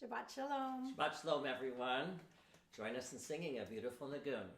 Shabbat Shalom. Shabbat Shalom, everyone. Join us in singing a beautiful Nagun.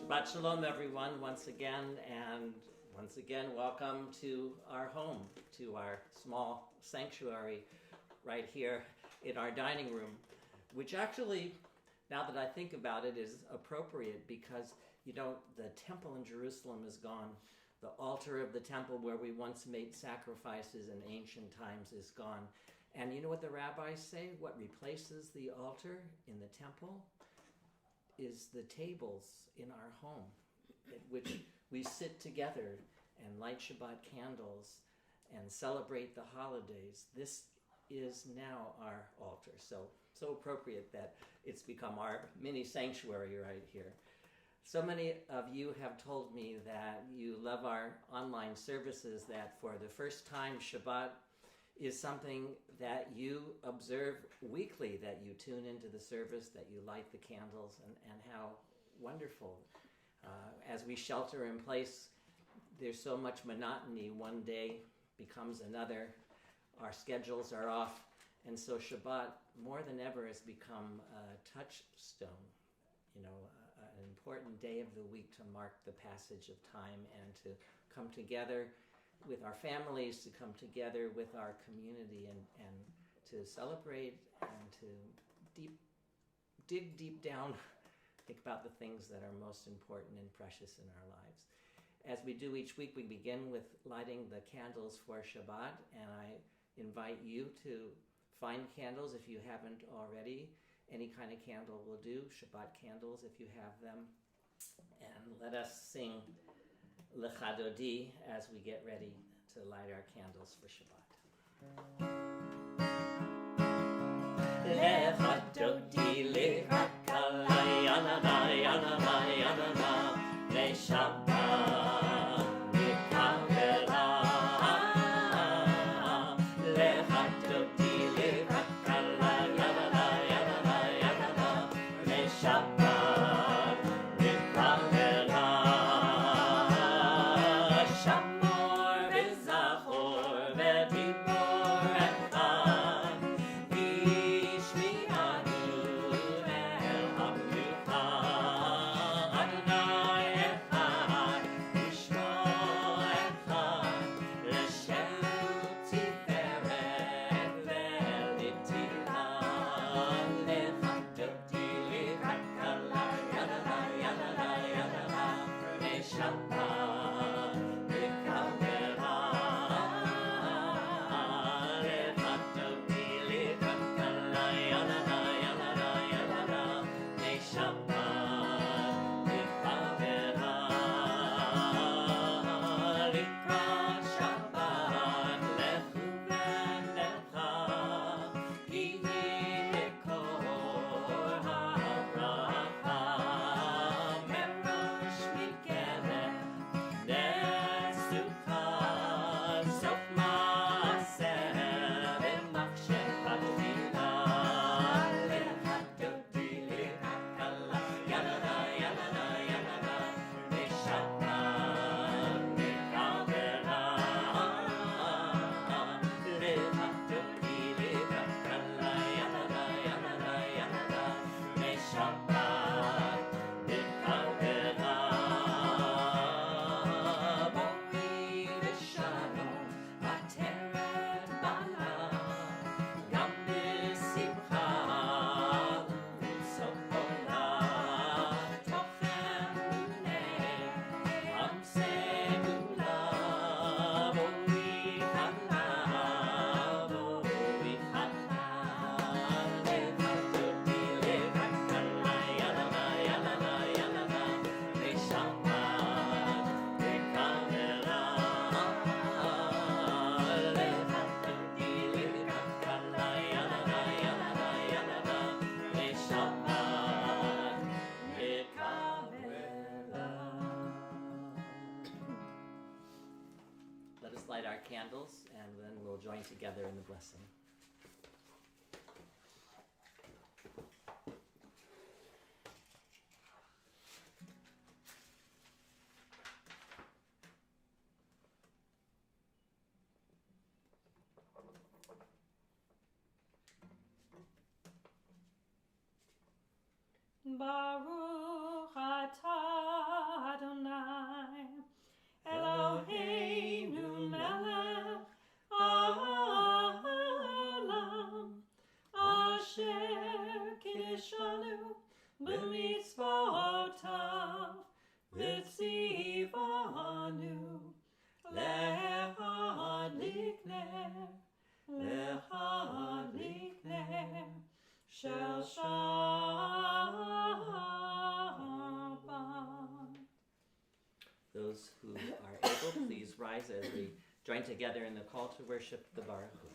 Shabbat Shalom, everyone, once again, and once again, welcome to our home, to our small sanctuary right here in our dining room, which actually, now that I think about it, is appropriate because, you know, the temple in Jerusalem is gone. The altar of the temple where we once made sacrifices in ancient times is gone. And you know what the rabbis say? What replaces the altar in the temple is the tables in our home, at which we sit together and light Shabbat candles and celebrate the holidays. This is now our altar. So appropriate that it's become our mini sanctuary right here. So many of you have told me that you love our online services, that for the first time Shabbat is something that you observe weekly, that you tune into the service, that you light the candles, and how wonderful. As we shelter in place, there's so much monotony. One day becomes another. Our schedules are off. And so Shabbat, more than ever, has become a touchstone, an important day of the week to mark the passage of time and to come together with our families, to come together with our community and to celebrate and to dig deep down, think about the things that are most important and precious in our lives. As we do each week, we begin with lighting the candles for Shabbat, and I invite you to find candles if you haven't already. Any kind of candle will do, Shabbat candles if you have them. And let us sing Lecha Dodi as we get ready to light our candles for Shabbat. Lecha Dodi, Lecha Kala, Yanana, Yanana, Yanana, Le Shabbat. Light our candles, and then we'll join together in the blessing. Baruch atah Adonai Eloheinu melech haolam asher kiddushanu b'mitzvotav v'tzivanu lehadlik ner shel Shabbat. Those who are able, please rise as we join together in the call to worship the Baruch Hu.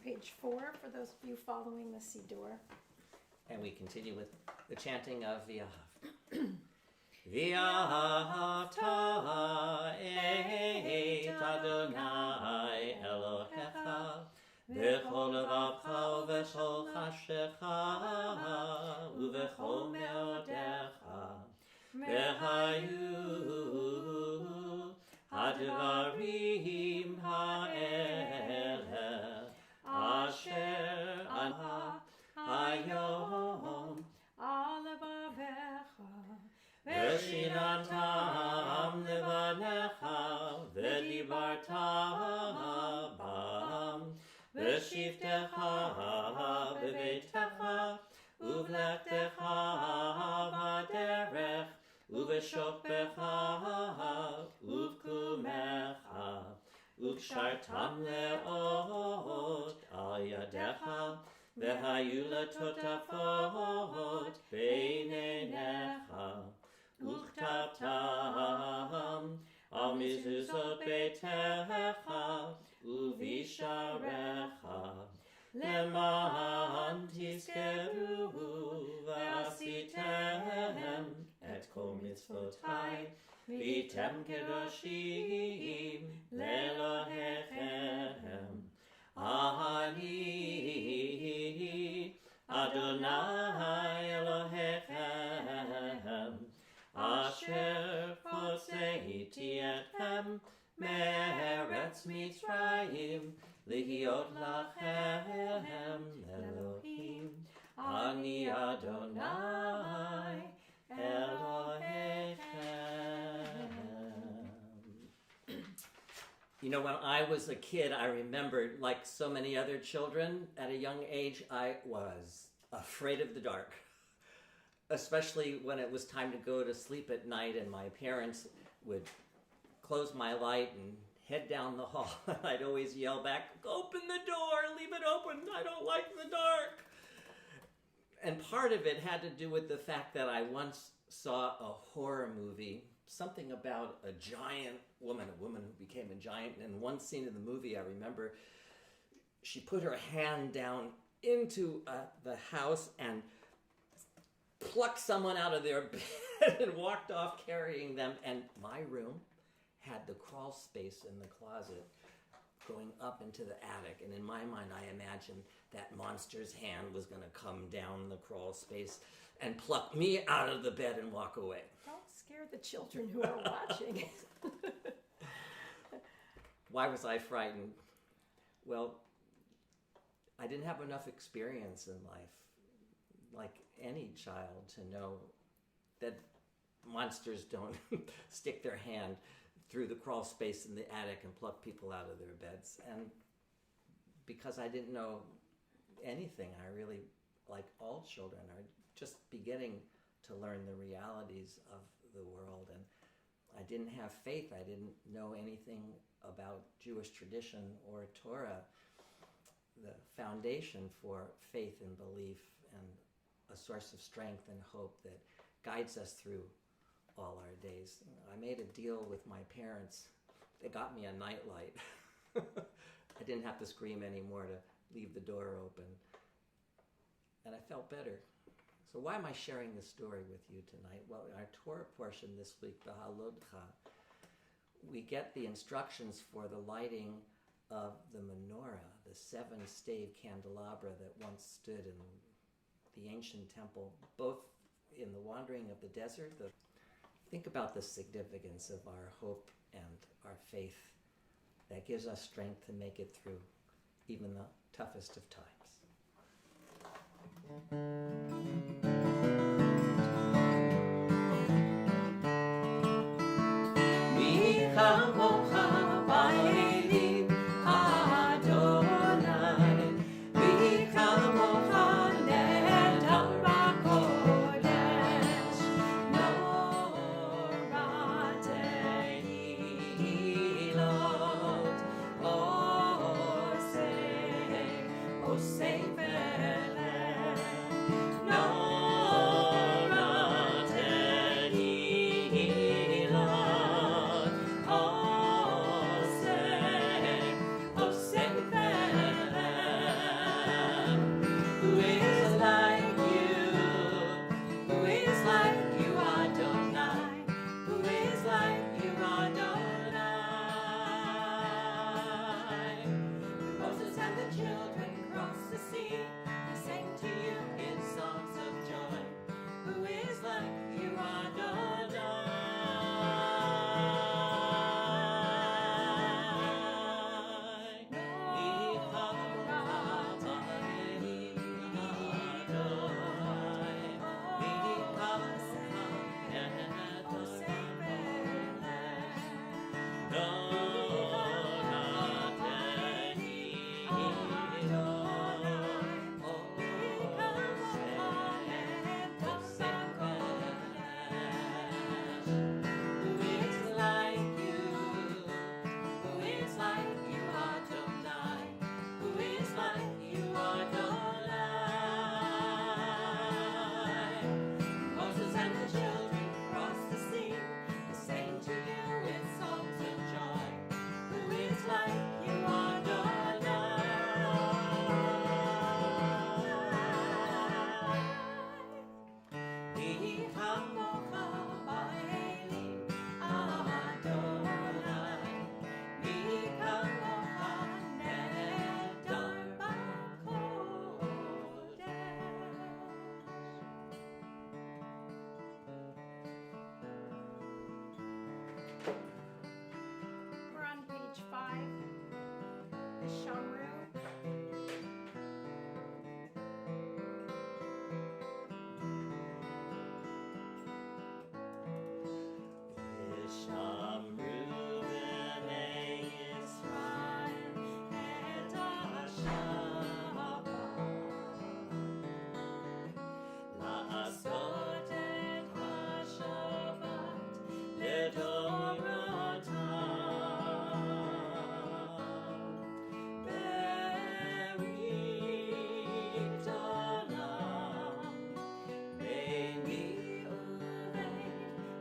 page 4 for those of you following the Siddur. And we continue with the chanting of V'ahavta. V'ahavta et Adonai Elohecha v'chol levavcha u'v'chol chashecha u'v'chol meodecha v'hayu hadvarim ha'ele asher anha hayom Alevavecha V'shinatam levanecha v'dibarta bam v'shivtecha b'veitecha uv'lechtecha v'derech uv'shokbecha uv'kumecha uv'shartam le'ot al yadecha v'hayu letotafot b'neinecha Uchtabtam al mizuzot beitecha uvisharecha leman tizkeru v'asitem et kol mitzvotai v'tem kedoshim le'lohechem Ani Adonai Elohechem Asher hotzeiti etchem me'eretz Mitzrayim lihiot lachem Elohim Ani Adonai Elohechem. You know, when I was a kid, I remembered, like so many other children, at a young age, I was afraid of the dark. Especially when it was time to go to sleep at night and my parents would close my light and head down the hall. I'd always yell back, "Open the door, leave it open, I don't like the dark." And part of it had to do with the fact that I once saw a horror movie, something about a giant woman, a woman who became a giant. And in one scene in the movie, I remember she put her hand down into the house and plucked someone out of their bed and walked off carrying them. And my room had the crawl space in the closet going up into the attic. And in my mind, I imagined that monster's hand was going to come down the crawl space and pluck me out of the bed and walk away. Don't scare the children who are watching. Why was I frightened? Well, I didn't have enough experience in life, like any child, to know that monsters don't stick their hand through the crawl space in the attic and pluck people out of their beds. And because I didn't know anything, I really, like all children, are just beginning to learn the realities of the world. And I didn't have faith. I didn't know anything about Jewish tradition or Torah, the foundation for faith and belief and a source of strength and hope that guides us through all our days. I made a deal with my parents. They got me a nightlight. I didn't have to scream anymore to leave the door open. And I felt better. So why am I sharing this story with you tonight? Well, in our Torah portion this week, B'Halodcha, we get the instructions for the lighting of the menorah, the 7-stave candelabra that once stood in the ancient temple, both in the wandering of the desert. Think about the significance of our hope and our faith that gives us strength to make it through even the toughest of times. Mi chamocha ba'elim Adonai, mi chamocha nedar b'kodesh, norah tehilot, oseh לעשות את השבת לדורותם. ברית עולם ביני ובין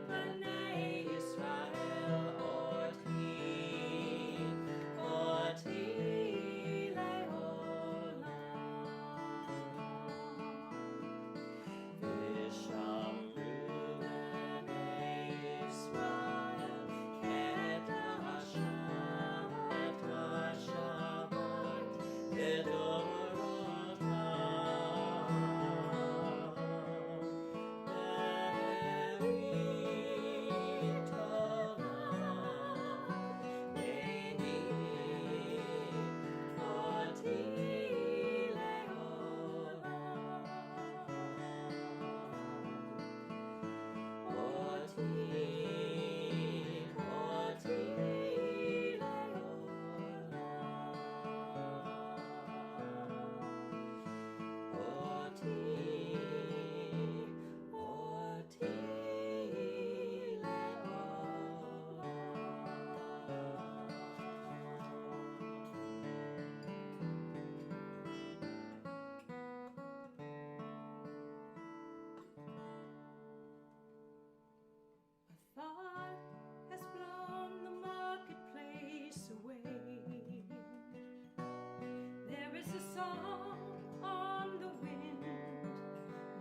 בני ישראל אותי לעולם. ושמרו בני ישראל את השבת לדורותם. ברית עולם ביני אותי thought has blown the marketplace away. There is a song on the wind,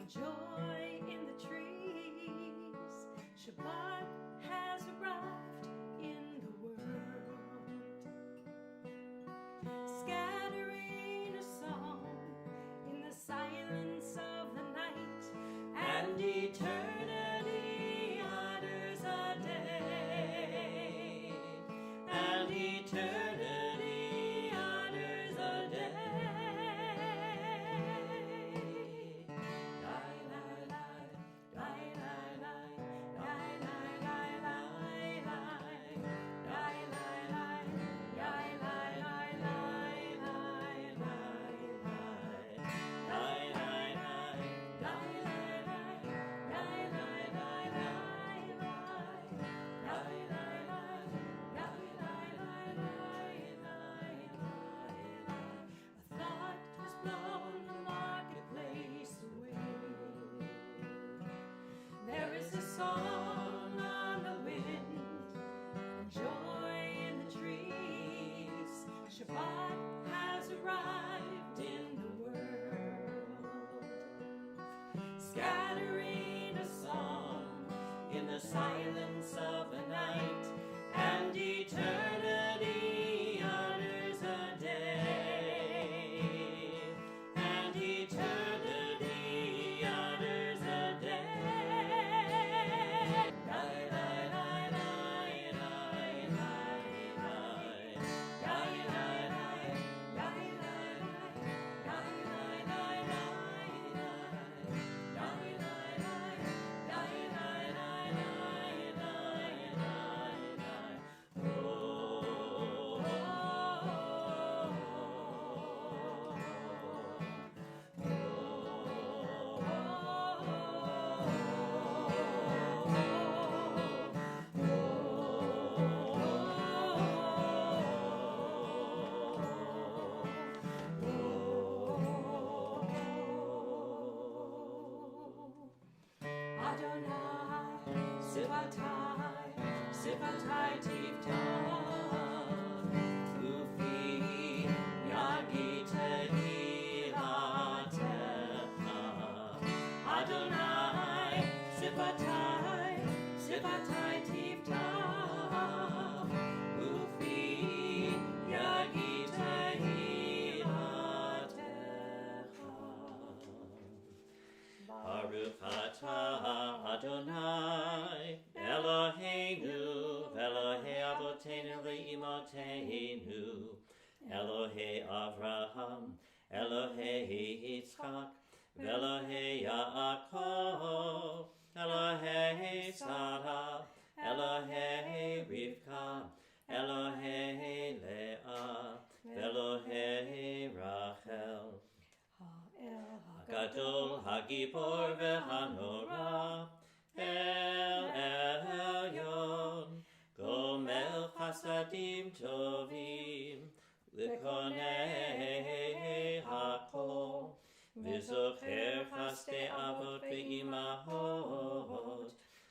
joy in the trees. Shabbat has arrived in the world, scattering a song in the silence of the night, and eternity honors a day, and eternity honors a day. Lai, lai, lai, lai, lai, lai, lai, lai, lai, lai, lai, lai, lai, lai, lai, lai, lai, lai, a thought has blown the marketplace away. There is a song on the wind, joy in the trees. Shabbat has arrived in the world, scattering a song in the silence of the night, and eternity honors a day, and eternity honors a day. Lai, lai, lai, lai, lai, lai, lai, lai, lai, lai, Shabbatai tivtah, ufi yagitehi latecha. Adonai, Shabbatai tivtah, ufi yagitehi latecha. Baruch atah Adonai Eloheinu, Elohei Avoteinu ve'imoteinu, Elohei Avraham, Elohei Yitzchak, Elohei Yaakov, Elohei Sarah, Elohei Rivka, Elohei Leah, Velohei Rachel. Ha'el Gadol Hagibor Vehanora El Elyon Gomel Chasadim Tovim Likonei Hakol V'zocher Chasdei Avot Ve'imahot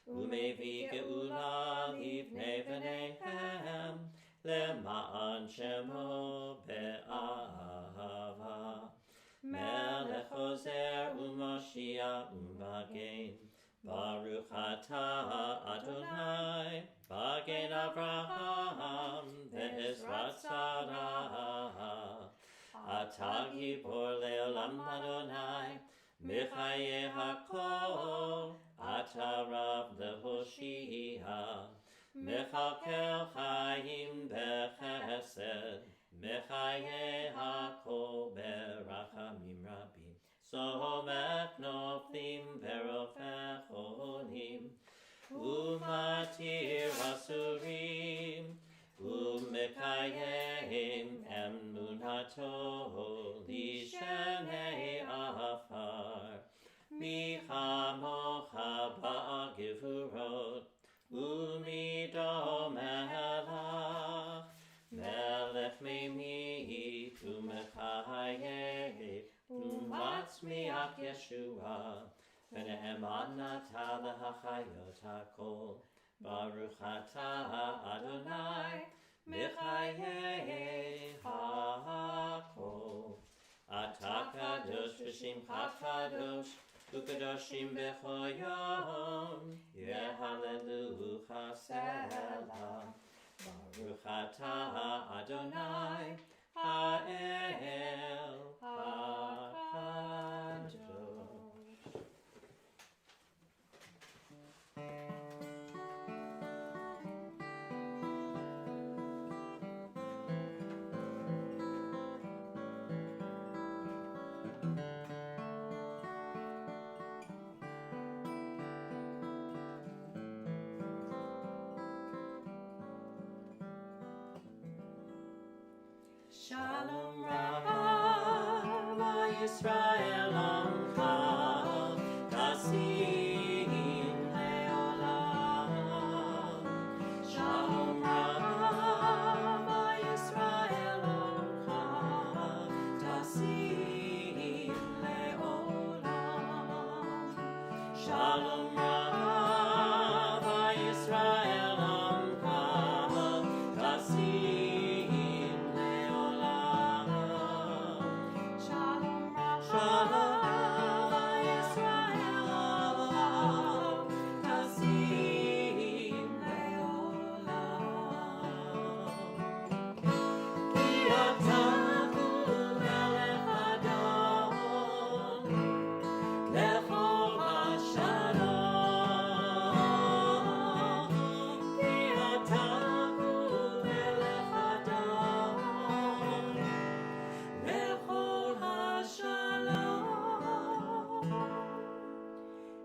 Umevi Geula Livnei V'neihem Lema'an Shemo Be'ahava Melech Ozer u'Moshiach u'Magen Baruch atah Adonai Magen Avraham ve'Ezrat Sarah Atah Gibor le'olam Adonai Michaye HaKol Atah Rav le'Hoshia Mechalkel Chaim beChesed Mechaye HaKol berachamim rabim Somech noflim verofech olim Umatir asurim Umekayem emunato lishenei afar Michamocha ba'gevurot Umido melach Melech meimi umechaye umatzmiach Yeshua v'ne'eman nata l'hachayot hakol Baruch atah Adonai Michaye hakol Atah kadosh v'shimcha kadosh u'kadoshim b'chol yom yehallelucha selah Baruch atah Adonai Ha'el HaKadosh. Shalom Rabba Yisrael Amcha Tasim Leolam Shalom Rabba Yisrael Amcha Tasim Leolam Shalom Rabba Yisrael Amcha Tasim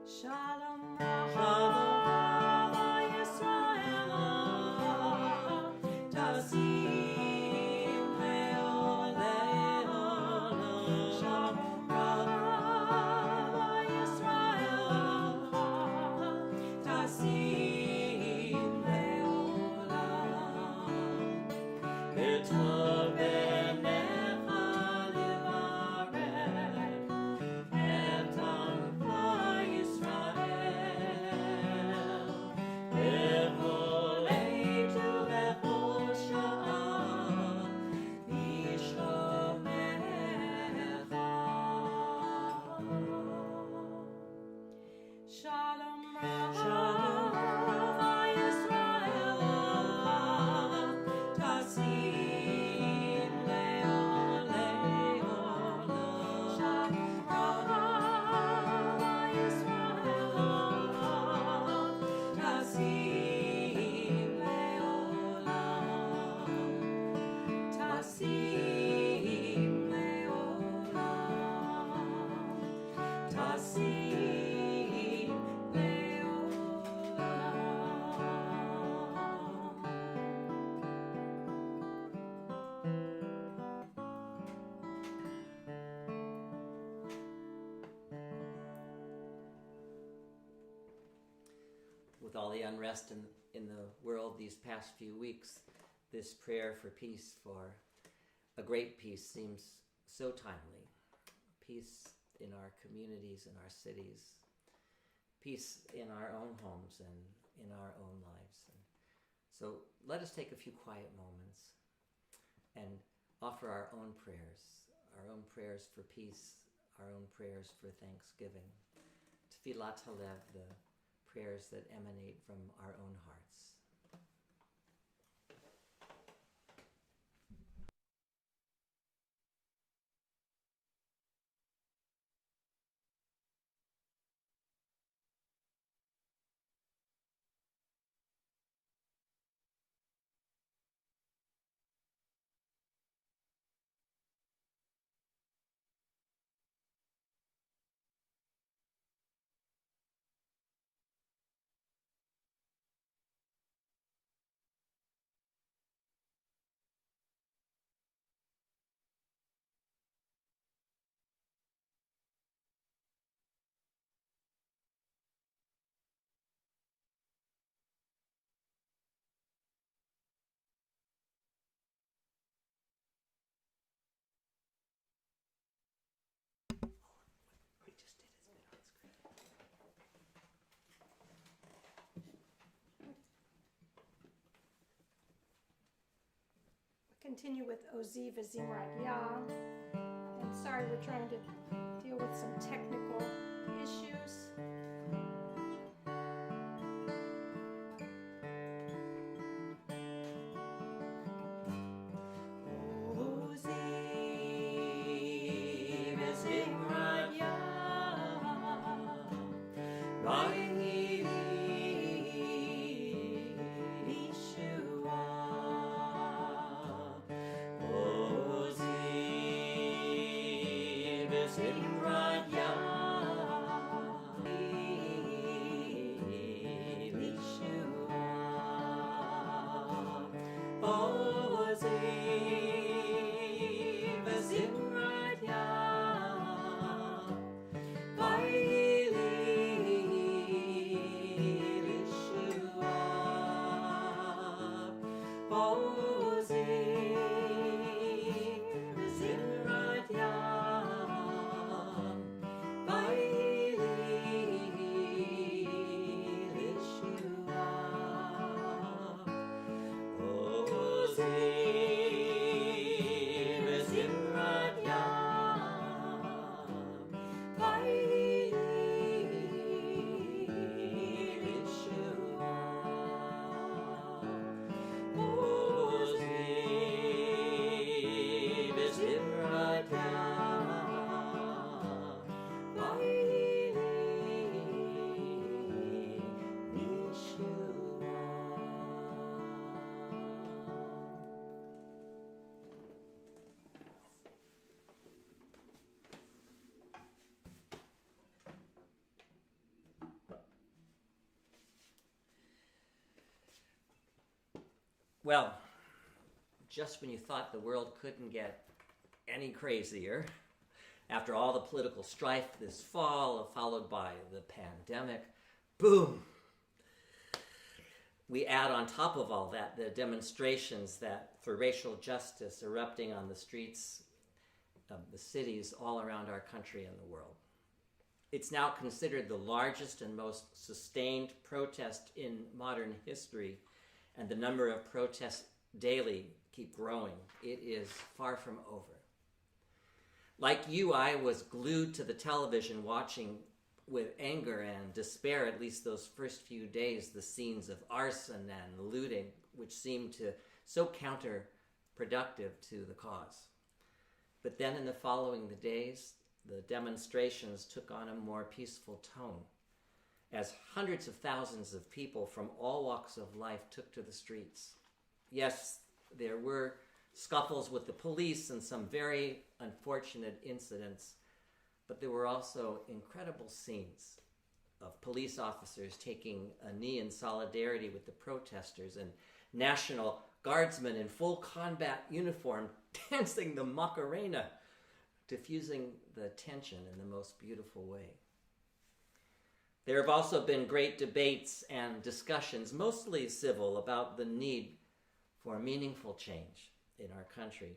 Shalom with all the unrest in the world these past few weeks, this prayer for peace, for a great peace, seems so timely. Peace in our communities, in our cities, peace in our own homes and in our own lives. And so let us take a few quiet moments and offer our own prayers for peace, our own prayers for thanksgiving. Tfilat Halev, the prayers that emanate from our own hearts. We just did his bit on screen. Continue with Oziv Zimrat Yah. And sorry, we're trying to deal with some technical issues. Well, just when you thought the world couldn't get any crazier, after all the political strife this fall, followed by the pandemic, boom! We add on top of all that the demonstrations that for racial justice erupting on the streets of the cities all around our country and the world. It's now considered the largest and most sustained protest in modern history, and the number of protests daily keep growing. It is far from over. Like you, I was glued to the television watching with anger and despair, at least those first few days, the scenes of arson and looting, which seemed to so counterproductive to the cause. But then in the following days, the demonstrations took on a more peaceful tone, as hundreds of thousands of people from all walks of life took to the streets. Yes, there were scuffles with the police and some very unfortunate incidents, but there were also incredible scenes of police officers taking a knee in solidarity with the protesters and National Guardsmen in full combat uniform dancing the Macarena, diffusing the tension in the most beautiful way. There have also been great debates and discussions, mostly civil, about the need for meaningful change in our country,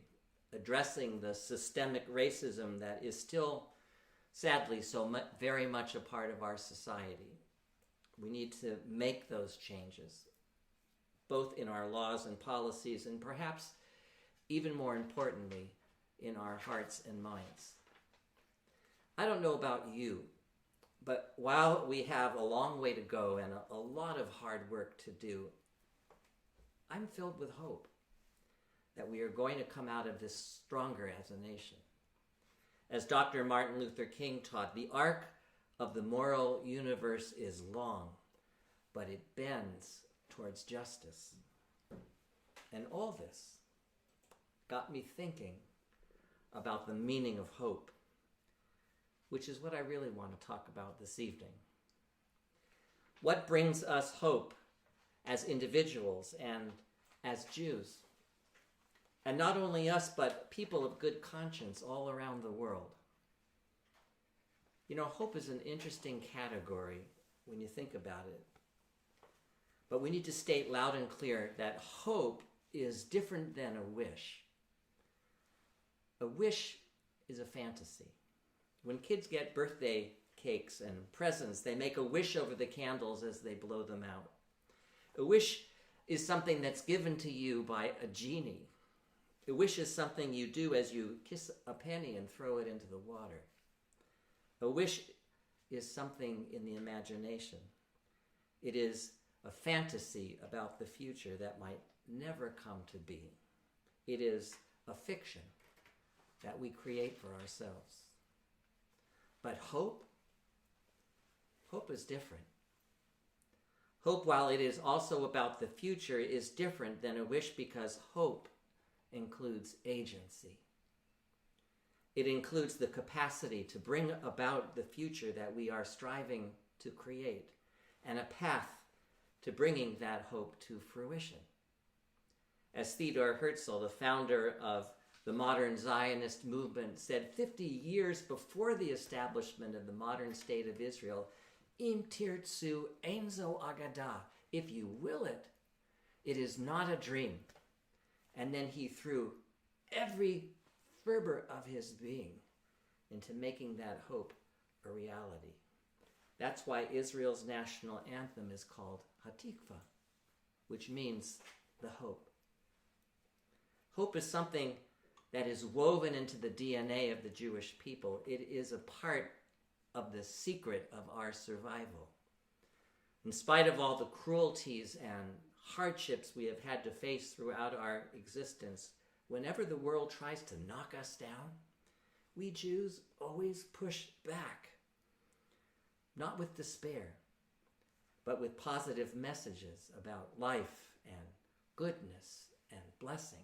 addressing the systemic racism that is still, sadly, very much a part of our society. We need to make those changes, both in our laws and policies, and perhaps even more importantly, in our hearts and minds. I don't know about you, but while we have a long way to go and a lot of hard work to do, I'm filled with hope that we are going to come out of this stronger as a nation. As Dr. Martin Luther King taught, the arc of the moral universe is long, but it bends towards justice. And all this got me thinking about the meaning of hope, which is what I really want to talk about this evening. What brings us hope as individuals and as Jews? And not only us, but people of good conscience all around the world. You know, hope is an interesting category when you think about it. But we need to state loud and clear that hope is different than a wish. A wish is a fantasy. When kids get birthday cakes and presents, they make a wish over the candles as they blow them out. A wish is something that's given to you by a genie. A wish is something you do as you kiss a penny and throw it into the water. A wish is something in the imagination. It is a fantasy about the future that might never come to be. It is a fiction that we create for ourselves. But hope is different. Hope, while it is also about the future, is different than a wish because hope includes agency. It includes the capacity to bring about the future that we are striving to create and a path to bringing that hope to fruition. As Theodor Herzl, the founder of the modern Zionist movement, said 50 years before the establishment of the modern state of Israel, Im tirtzu enzo agada, if you will it, it is not a dream. And then he threw every fiber of his being into making that hope a reality. That's why Israel's national anthem is called Hatikva, which means the hope. Hope is something that is woven into the DNA of the Jewish people. It is a part of the secret of our survival. In spite of all the cruelties and hardships we have had to face throughout our existence, whenever the world tries to knock us down, we Jews always push back. Not with despair, but with positive messages about life and goodness and blessing.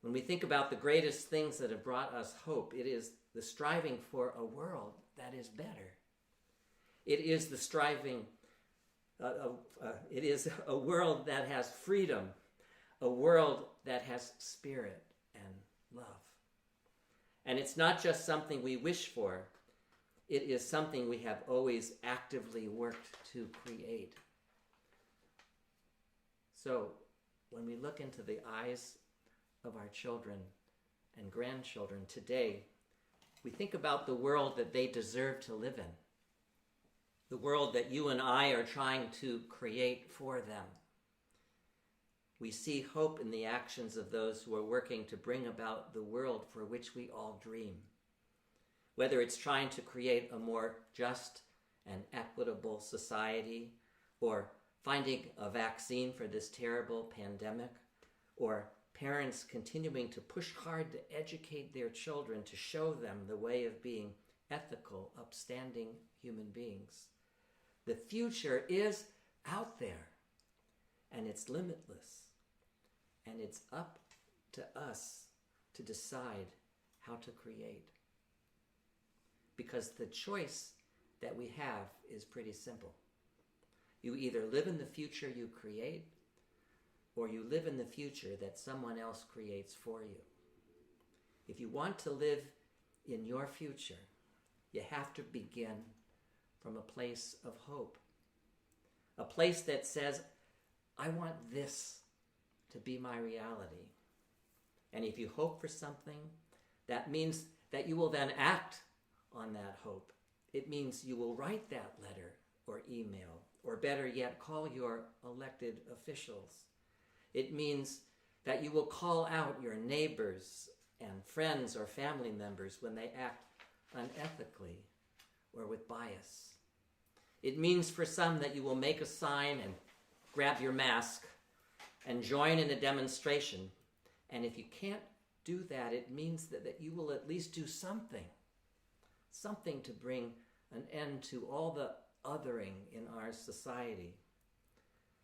When we think about the greatest things that have brought us hope, it is the striving for a world that is better. It is the striving, it is a world that has freedom, a world that has spirit and love. And it's not just something we wish for, it is something we have always actively worked to create. So, when we look into the eyes of our children and grandchildren today, we think about the world that they deserve to live in, the world that you and I are trying to create for them. We see hope in the actions of those who are working to bring about the world for which we all dream. Whether it's trying to create a more just and equitable society, or finding a vaccine for this terrible pandemic, or parents continuing to push hard to educate their children to show them the way of being ethical, upstanding human beings. The future is out there, and it's limitless, and it's up to us to decide how to create. Because the choice that we have is pretty simple. You either live in the future you create, or you live in the future that someone else creates for you. If you want to live in your future, you have to begin from a place of hope. A place that says, I want this to be my reality. And if you hope for something, that means that you will then act on that hope. It means you will write that letter or email, or better yet, call your elected officials. It means that you will call out your neighbors and friends or family members when they act unethically or with bias. It means for some that you will make a sign and grab your mask and join in a demonstration. And if you can't do that, it means that you will at least do something to bring an end to all the othering in our society.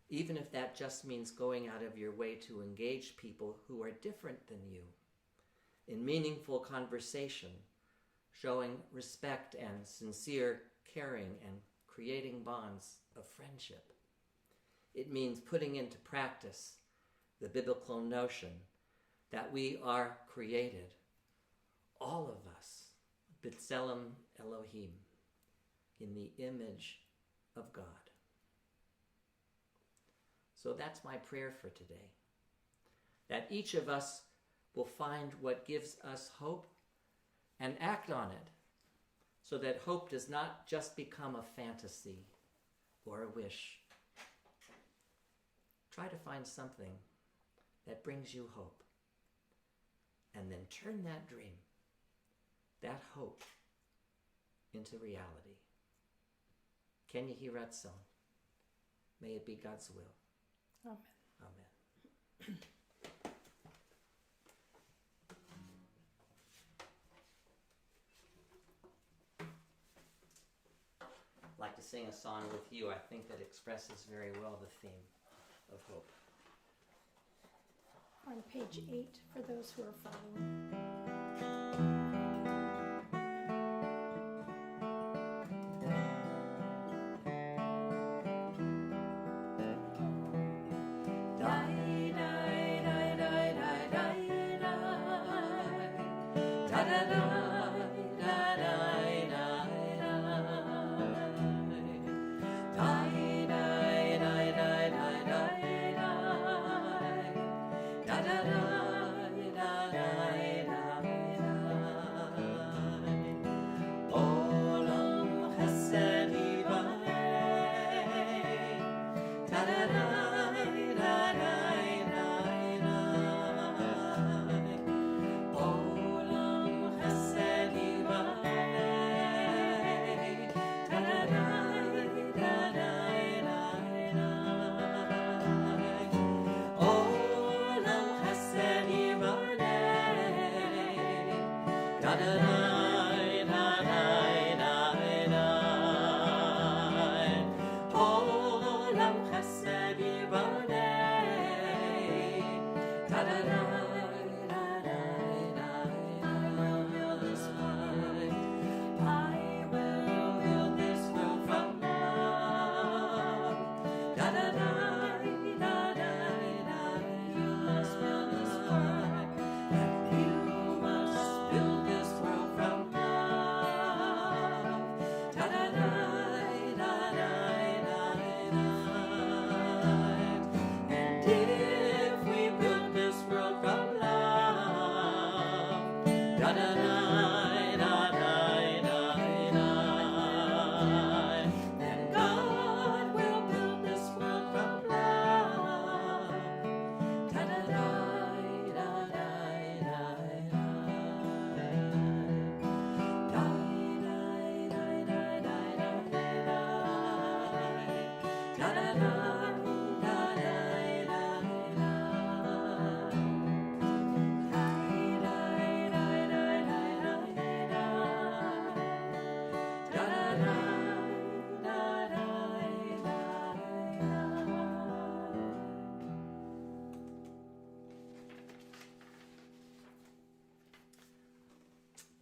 Even if that just means going out of your way to engage people who are different than you in meaningful conversation, showing respect and sincere caring and creating bonds of friendship. It means putting into practice the biblical notion that we are created, all of us, B'Tselem Elohim, in the image of God. So that's my prayer for today, that each of us will find what gives us hope and act on it, so that hope does not just become a fantasy or a wish. Try to find something that brings you hope, and then turn that dream, that hope, into reality. Ken Yehi Ratzon. May it be God's will. Amen. Amen. I'd like to sing a song with you. I think that expresses very well the theme of hope. On page 8 for those who are following.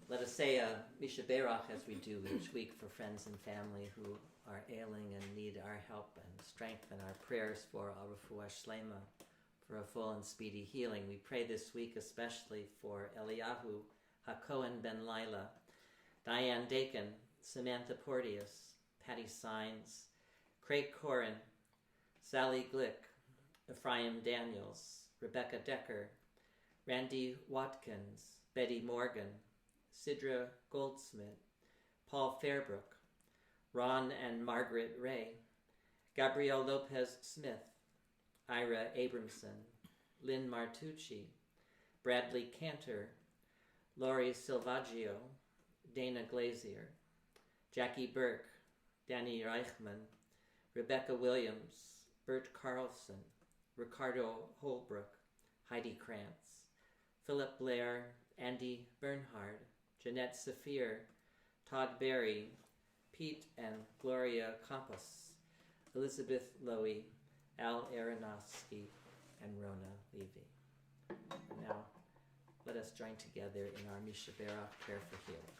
Let us say Misha Berach as we do each week for friends and family who are ailing and need our help and strength, and our prayers for a refuah shlema, for a full and speedy healing. We pray this week especially for Eliyahu HaKohen Ben Lila, Diane Dakin, Samantha Porteous, Hattie Sines, Craig Corin, Sally Glick, Ephraim Daniels, Rebecca Decker, Randy Watkins, Betty Morgan, Sidra Goldsmith, Paul Fairbrook, Ron and Margaret Ray, Gabrielle Lopez Smith, Ira Abramson, Lynn Martucci, Bradley Cantor, Laurie Silvaggio, Dana Glazier, Jackie Burke, Danny Reichman, Rebecca Williams, Bert Carlson, Ricardo Holbrook, Heidi Krantz, Philip Blair, Andy Bernhard, Jeanette Saphir, Todd Berry, Pete and Gloria Campos, Elizabeth Lowy, Al Aronofsky, and Rona Levy. Now, let us join together in our Mishaberach prayer for healing.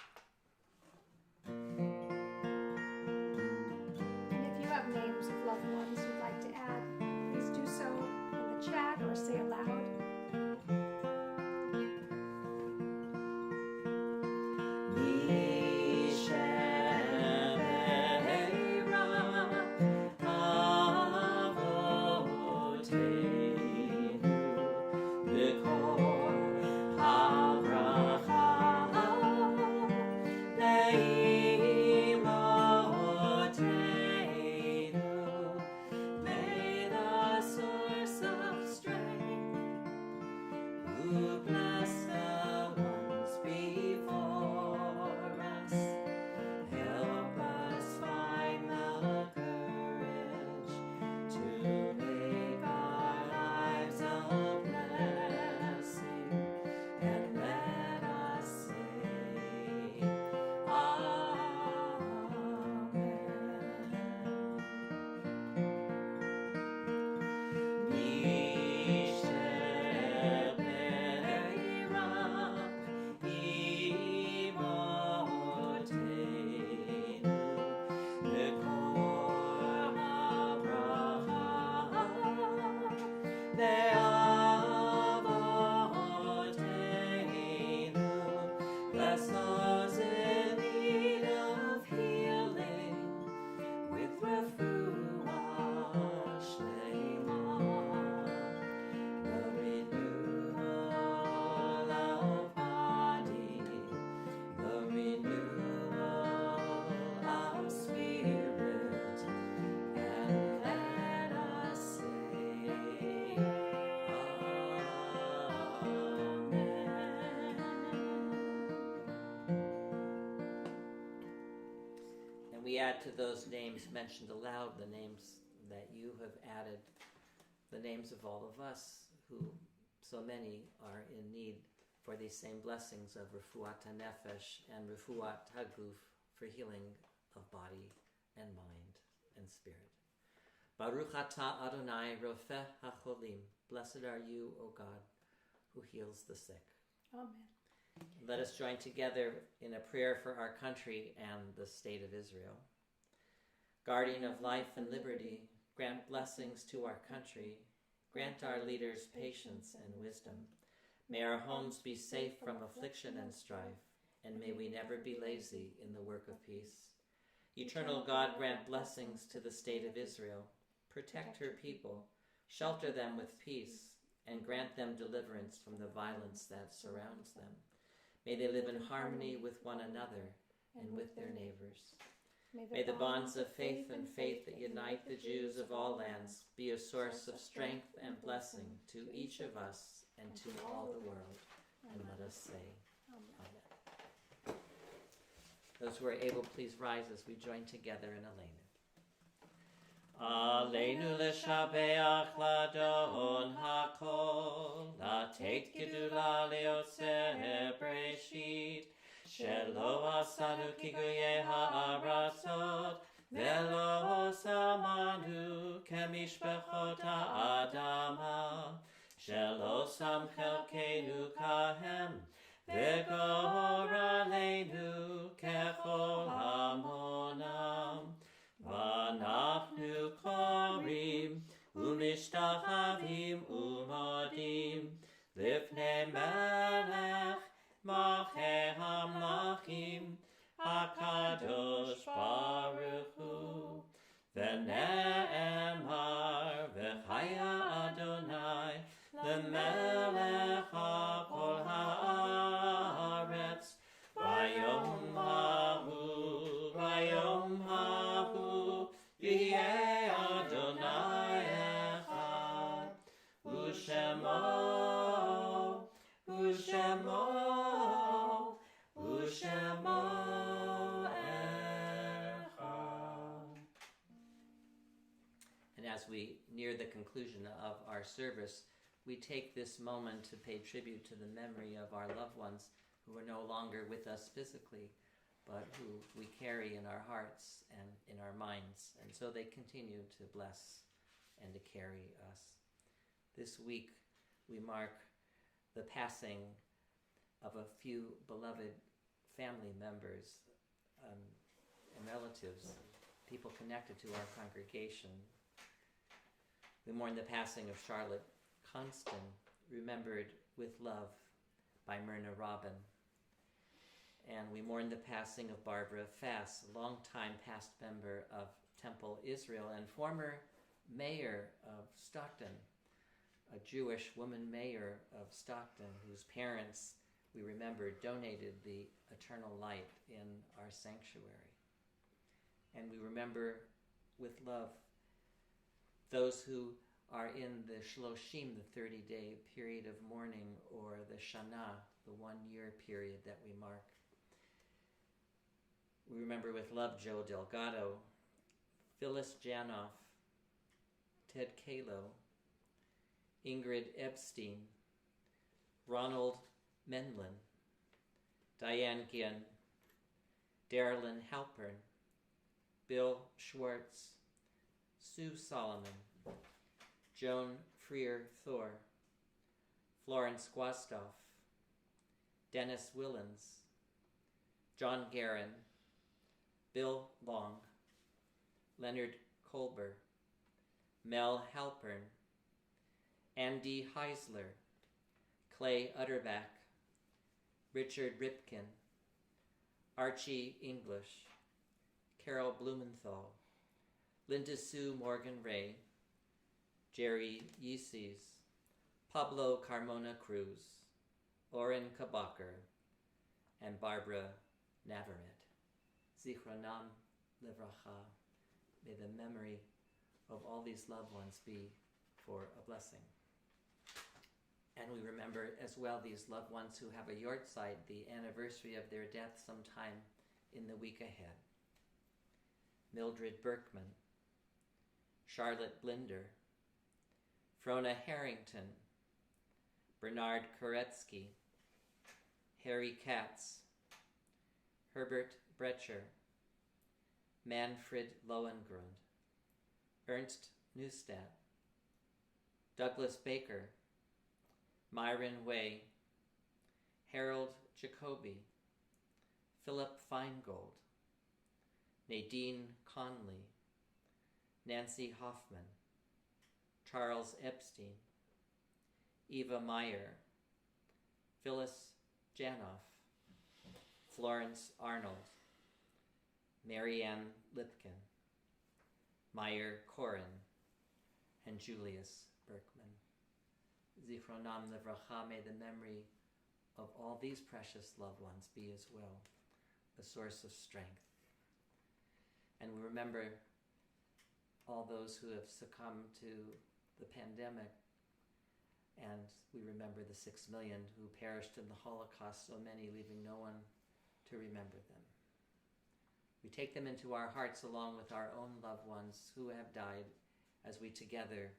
And if you have names of loved ones you'd like to add, please do so in the chat or say aloud. We add to those names mentioned aloud the names that you have added, the names of all of us who, so many, are in need for these same blessings of Refuat HaNefesh and Refuat HaGuf for healing of body and mind and spirit. Baruch atah Adonai Rofeh HaCholim. Blessed are you, O God, who heals the sick. Amen. Let us join together in a prayer for our country and the state of Israel. Guardian of life and liberty, grant blessings to our country. Grant our leaders patience and wisdom. May our homes be safe from affliction and strife, and may we never be lazy in the work of peace. Eternal God, grant blessings to the state of Israel. Protect her people, shelter them with peace, and grant them deliverance from the violence that surrounds them. May they live in harmony with one another and with their neighbors. May the bonds of faith and faith that unite the Jews of all lands be a source of strength and blessing to each of us and to all the world. And let us say, Amen. Those who are able, please rise as we join together in Aleinu. Aleinu l'shabeach ladon hakol, latet gedula leotzer breshit, shelo asanu kiguye ha'aratzot, velo samanu kemishpechot ha'adama, shelo sam chelkeinu kahem, vegor aleinu kechol hamonam. V'anachnu korim u'mishtachavim u'modim lifnei melech malchei hamlachim HaKadosh Baruch Hu. as we near the conclusion of our service, we take this moment to pay tribute to the memory of our loved ones who are no longer with us physically, but who we carry in our hearts and in our minds. And so they continue to bless and to carry us. This week we mark the passing of a few beloved family members and relatives, people connected to our congregation. We mourn the passing of Charlotte Constant, remembered with love by Myrna Robin. And we mourn the passing of Barbara Fass, a long-time past member of Temple Israel and former mayor of Stockton, a Jewish woman mayor of Stockton whose parents, we remember, donated the eternal light in our sanctuary. And we remember with love those who are in the Shloshim, the 30-day period of mourning, or the Shana, the 1-year period that we mark. We remember with love Joe Delgado, Phyllis Janoff, Ted Kalo, Ingrid Epstein, Ronald Menlin, Diane Ginn, Darylyn Halpern, Bill Schwartz, Sue Solomon, Joan Freer Thor, Florence Guastoff, Dennis Willens, John Guerin, Bill Long, Leonard Kolber, Mel Halpern, Andy Heisler, Clay Utterback, Richard Ripkin, Archie English, Carol Blumenthal, Linda Sue Morgan Ray, Jerry Yeeses, Pablo Carmona Cruz, Oren Kabacher, and Barbara Navarrete. Zichronam Livracha. May the memory of all these loved ones be for a blessing. And we remember as well these loved ones who have a yortzeit, the anniversary of their death sometime in the week ahead. Mildred Berkman, Charlotte Blinder, Frona Harrington, Bernard Koretsky, Harry Katz, Herbert Brecher, Manfred Lohengrund, Ernst Neustadt, Douglas Baker, Myron Way, Harold Jacoby, Philip Feingold, Nadine Conley, Nancy Hoffman, Charles Epstein, Eva Meyer, Phyllis Janoff, Florence Arnold, Marianne Lipkin, Meyer Corin, and Julius Berkman. Zichronam Livracha, may the memory of all these precious loved ones be as well a source of strength. And we remember all those who have succumbed to the pandemic, and we remember the 6 million who perished in the Holocaust, so many leaving no one to remember them. We take them into our hearts along with our own loved ones who have died as we together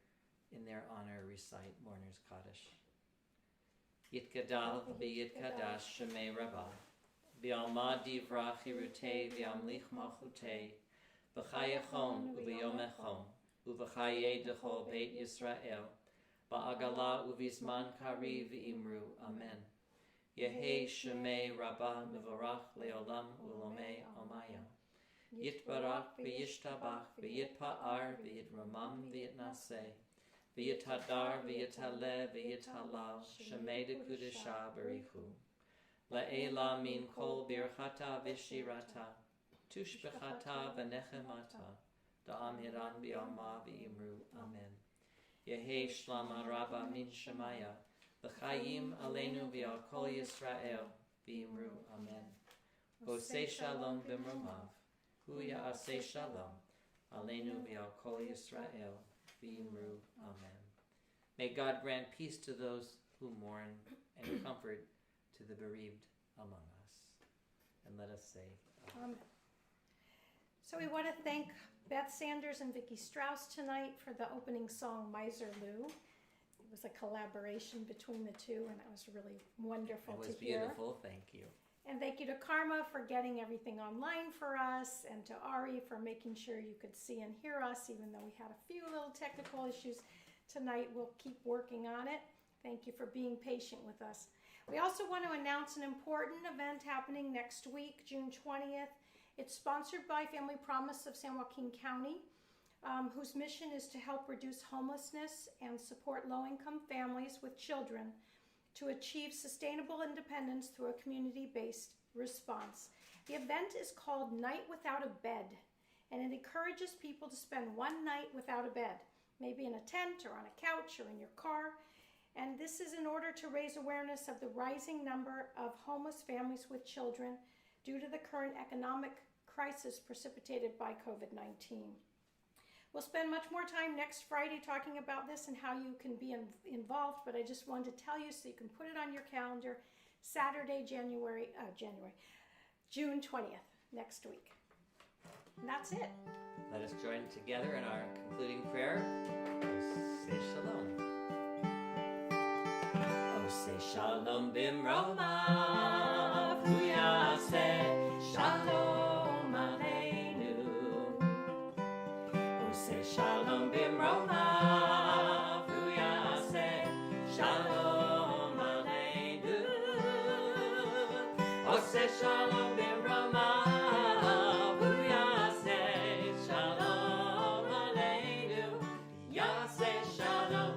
in their honor recite Mourner's Kaddish. Yitgadal v'yitkadash shemei Rabbah, v'alma divra chirutei v'amlich malchutei, v'chayachon u'v'yomechon, u'v'chayei dechol Beit Yisrael, ba'agala u'vizman kari v'imru, Amen. Yehi shemei Rabbah mevorach leolam u'lomei almaya. Yitbarach v'yishtabach v'yitpa'ar v'yitramam v'yitnaseh. V'yitadar v'yitaleh v'yitalal shemei dekudesha barichu. La'ela min kol birchata v'shirata. Tushbechata v'nechemata. Da'amiran b'yalma v'imru. Amen. Yehi shlama rabba min shemaya. V'chayim aleinu v'al kol Yisrael v'imru. Amen. Osei shalom b'mrumav. Hu ya'aseh shalom. Aleinu v'al kol Yisrael v'imru. Amen. May God grant peace to those who mourn and comfort to the bereaved among us. And let us say, Amen. So we want to thank Beth Sanders and Vicki Strauss tonight for the opening song, Miser Lou. It was a collaboration between the two, and it was really wonderful to hear. It was beautiful, thank you. And thank you to Karma for getting everything online for us, and to Ari for making sure you could see and hear us, even though we had a few little technical issues tonight. We'll keep working on it. Thank you for being patient with us. We also want to announce an important event happening next week, June 20th. It's sponsored by Family Promise of San Joaquin County, whose mission is to help reduce homelessness and support low-income families with children to achieve sustainable independence through a community-based response. The event is called Night Without a Bed, and it encourages people to spend one night without a bed, maybe in a tent or on a couch or in your car. And this is in order to raise awareness of the rising number of homeless families with children due to the current economic crisis precipitated by COVID-19. We'll spend much more time next Friday talking about this and how you can be involved, but I just wanted to tell you so you can put it on your calendar, Saturday, June 20th, next week. And that's it. Let us join together in our concluding prayer. Say shalom. Say shalom bimroma, v'yaseh shalom aleinu. Say shalom bimroma, v'yaseh shalom aleinu. Say shalom bimroma, v'yaseh shalom aleinu. Yaseh shalom.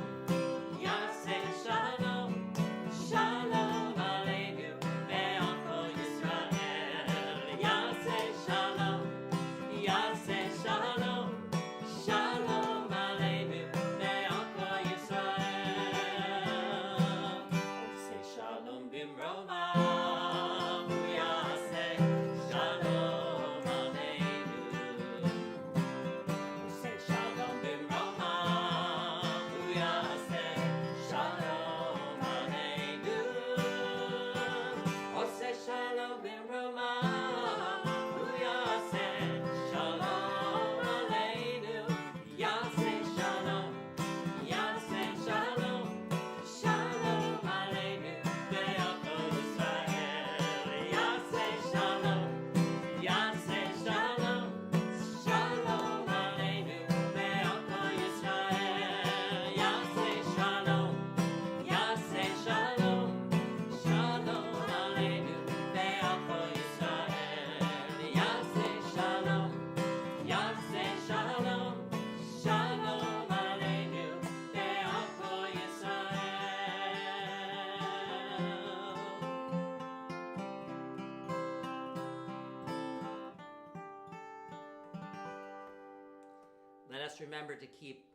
Let us remember to keep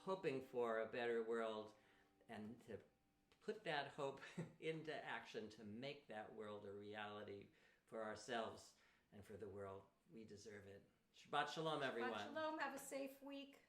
hoping for a better world and to put that hope into action to make that world a reality for ourselves and for the world. We deserve it. Shabbat shalom, everyone. Shabbat shalom. Have a safe week.